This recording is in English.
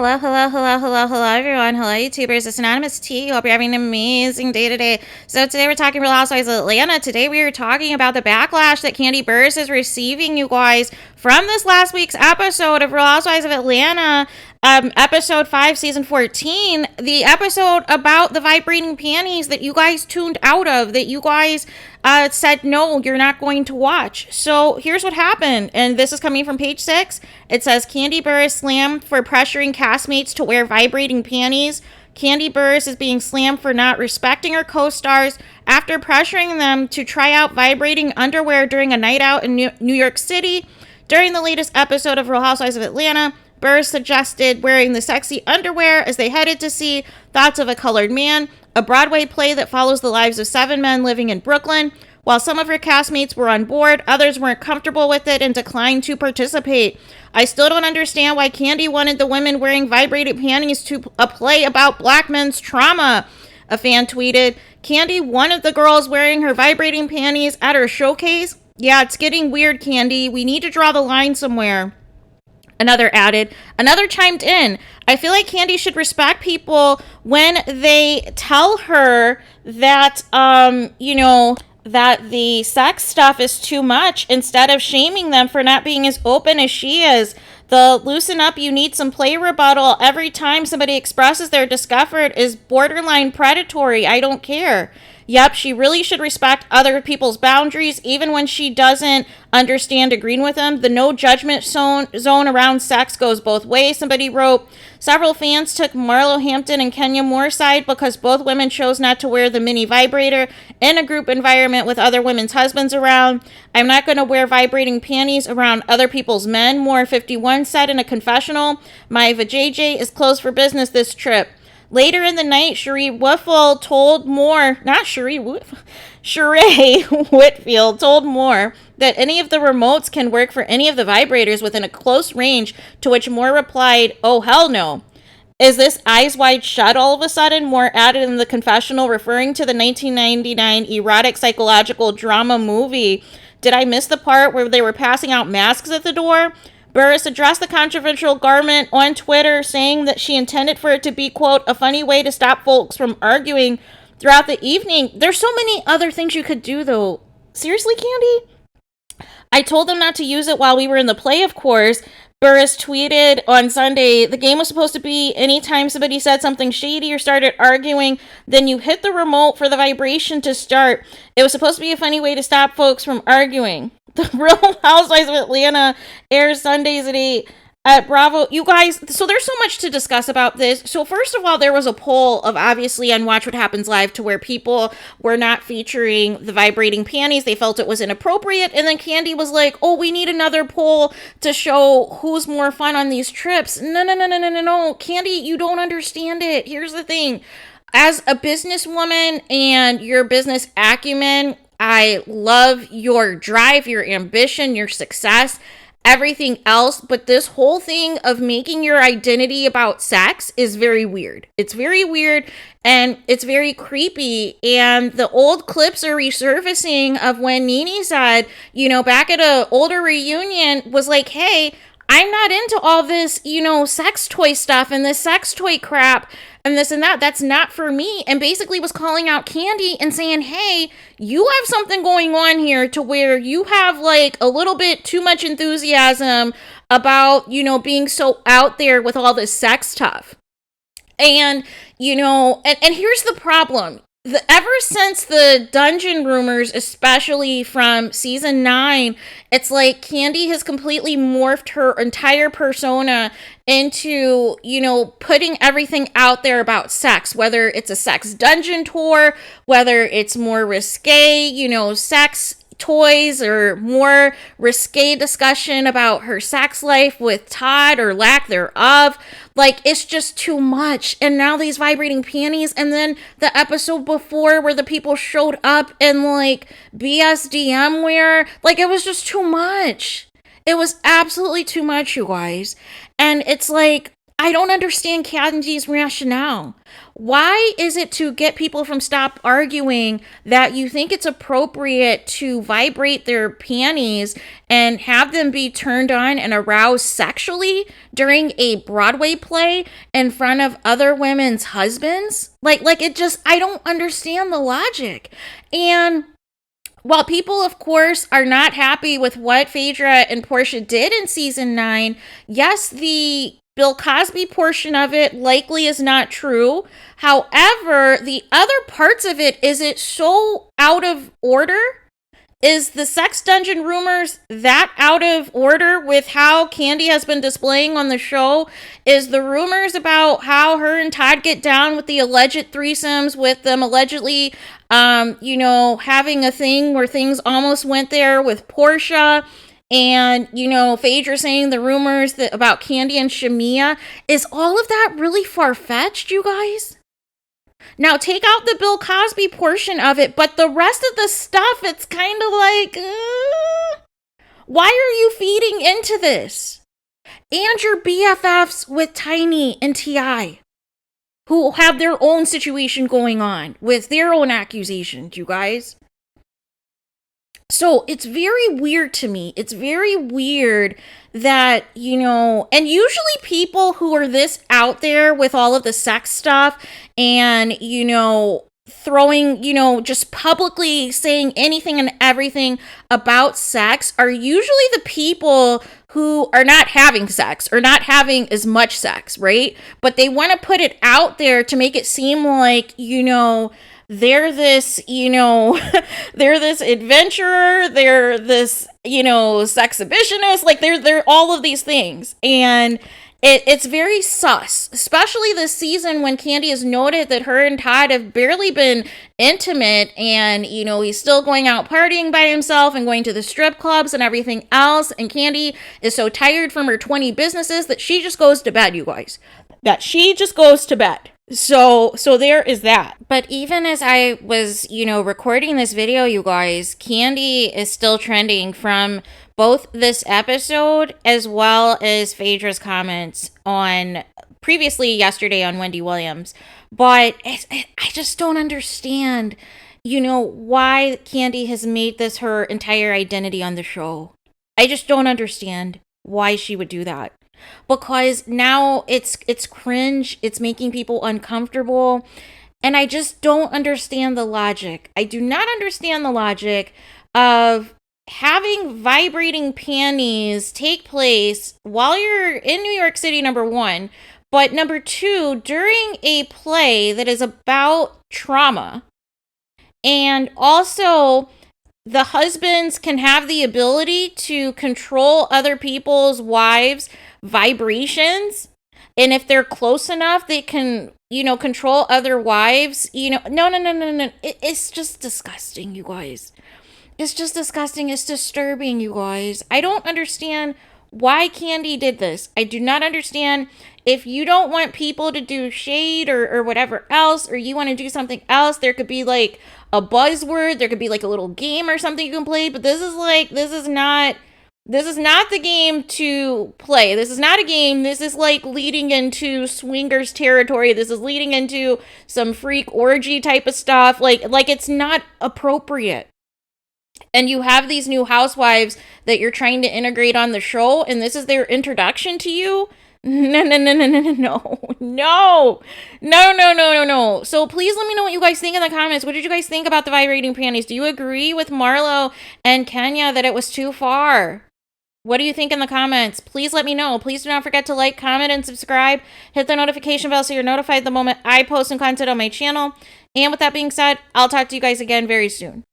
Hello, hello, hello, hello, hello, everyone. Hello, YouTubers. It's Anonymous T. Hope you're having an amazing day today. So today we're talking Real Housewives of Atlanta. Today we are talking about the backlash that Kandi Burruss is receiving, you guys, from this last week's episode of Real Housewives of Atlanta. Episode 5, season 14, the episode about the vibrating panties that you guys tuned out of, that you guys said, no, you're not going to watch. So here's what happened, and this is coming from page 6. It says, Kandi Burruss slammed for pressuring castmates to wear vibrating panties. Kandi Burruss is being slammed for not respecting her co-stars after pressuring them to try out vibrating underwear during a night out in New York City. During the latest episode of Real Housewives of Atlanta, Burruss suggested wearing the sexy underwear as they headed to see Thoughts of a Colored Man, a Broadway play that follows the lives of 7 men living in Brooklyn. While some of her castmates were on board, others weren't comfortable with it and declined to participate. I still don't understand why Kandi wanted the women wearing vibrated panties to a play about black men's trauma, a fan tweeted. Kandi wanted the girls wearing her vibrating panties at her showcase? Yeah, it's getting weird, Kandi. We need to draw the line somewhere. Another added. Another chimed in. I feel like Kandi should respect people when they tell her that, that the sex stuff is too much, instead of shaming them for not being as open as she is. The loosen up, you need some play rebuttal every time somebody expresses their discomfort is borderline predatory. I don't care. Yep, she really should respect other people's boundaries, even when she doesn't understand agreeing with them. The no judgment zone around sex goes both ways, somebody wrote. Several fans took Marlo Hampton and Kenya Moore's side because both women chose not to wear the mini vibrator in a group environment with other women's husbands around. I'm not going to wear vibrating panties around other people's men, Moore 51 said in a confessional. My vajayjay is closed for business this trip. Later in the night, Sheree Whitfield told Moore, Sheree Whitfield told Moore that any of the remotes can work for any of the vibrators within a close range, to which Moore replied, oh, hell no. Is this eyes wide shut all of a sudden? Moore added in the confessional, referring to the 1999 erotic psychological drama movie. Did I miss the part where they were passing out masks at the door? Burruss addressed the controversial garment on Twitter, saying that she intended for it to be, quote, a funny way to stop folks from arguing throughout the evening. There's so many other things you could do, though. Seriously, Kandi? I told them not to use it while we were in the play, of course. Burruss tweeted on Sunday, the game was supposed to be anytime somebody said something shady or started arguing, then you hit the remote for the vibration to start. It was supposed to be a funny way to stop folks from arguing. The Real Housewives of Atlanta airs Sundays at 8 at Bravo. You guys, so there's so much to discuss about this. So first of all, there was a poll of obviously on Watch What Happens Live to where people were not featuring the vibrating panties. They felt it was inappropriate. And then Kandi was like, oh, we need another poll to show who's more fun on these trips. No. Kandi, you don't understand it. Here's the thing. As a businesswoman and your business acumen, I love your drive, your ambition, your success, everything else. But this whole thing of making your identity about sex is very weird. It's very weird and it's very creepy. And the old clips are resurfacing of when Nene said, back at an older reunion was like, hey, I'm not into all this, sex toy stuff and this sex toy crap and this and that. That's not for me. And basically was calling out Kandi and saying, hey, you have something going on here to where you have like a little bit too much enthusiasm about, being so out there with all this sex stuff. And, and here's the problem. Ever since the dungeon rumors, especially from season 9, it's like Kandi has completely morphed her entire persona into, putting everything out there about sex, whether it's a sex dungeon tour, whether it's more risque, sex toys or more risque discussion about her sex life with Todd or lack thereof. Like, it's just too much. And now these vibrating panties, and then the episode before where the people showed up in like BSDM wear, like it was just too much. It was absolutely too much, you guys. And it's like, I don't understand Kandi's rationale. Why is it to get people from stop arguing that you think it's appropriate to vibrate their panties and have them be turned on and aroused sexually during a Broadway play in front of other women's husbands? Like it just, I don't understand the logic. And while people, of course, are not happy with what Phaedra and Portia did in season 9, yes, the Bill Cosby portion of it likely is not true. However, the other parts of it, is it so out of order? Is the sex dungeon rumors that out of order with how Kandi has been displaying on the show? Is the rumors about how her and Todd get down with the alleged threesomes, with them allegedly, having a thing where things almost went there with Portia, and, Phaedra saying the rumors that about Kandi and Shamia, is all of that really far-fetched, you guys? Now, take out the Bill Cosby portion of it, but the rest of the stuff, it's kind of like, why are you feeding into this? And your BFFs with Tiny and T.I., who have their own situation going on with their own accusations, you guys. So it's very weird to me. It's very weird that, and usually people who are this out there with all of the sex stuff and, throwing, just publicly saying anything and everything about sex are usually the people who are not having sex or not having as much sex, right? But they want to put it out there to make it seem like, they're this, they're this adventurer, they're this, sexhibitionist, like they're all of these things. And it's very sus, especially this season when Kandi has noted that her and Todd have barely been intimate, and, he's still going out partying by himself and going to the strip clubs and everything else. And Kandi is so tired from her 20 businesses that she just goes to bed, you guys. That she just goes to bed. So there is that. But even as I was, recording this video, you guys, Kandi is still trending from both this episode as well as Phaedra's comments on previously yesterday on Wendy Williams. But I just don't understand, why Kandi has made this her entire identity on the show. I just don't understand why she would do that. Because now it's cringe, it's making people uncomfortable, and I just don't understand the logic. I do not understand the logic of having vibrating panties take place while you're in New York City, number one, but number two, during a play that is about trauma. And also, the husbands can have the ability to control other people's wives' vibrations, and if they're close enough, they can, control other wives. No. It's just disgusting, you guys. It's just disgusting. It's disturbing, you guys. I don't understand why Kandi did this. I do not understand. If you don't want people to do shade or whatever else, or you want to do something else, there could be like a buzzword, there could be like a little game or something you can play, but this is not the game to play. This is not a game. This is like leading into swingers territory. This is leading into some freak orgy type of stuff. Like it's not appropriate. And you have these new housewives that you're trying to integrate on the show, and this is their introduction to you. No. So please let me know what you guys think in the comments. What did you guys think about the vibrating panties? Do you agree with Marlo and Kenya that it was too far? What do you think in the comments? Please let me know. Please do not forget to like, comment, and subscribe. Hit the notification bell so you're notified the moment I post new content on my channel. And with that being said, I'll talk to you guys again very soon.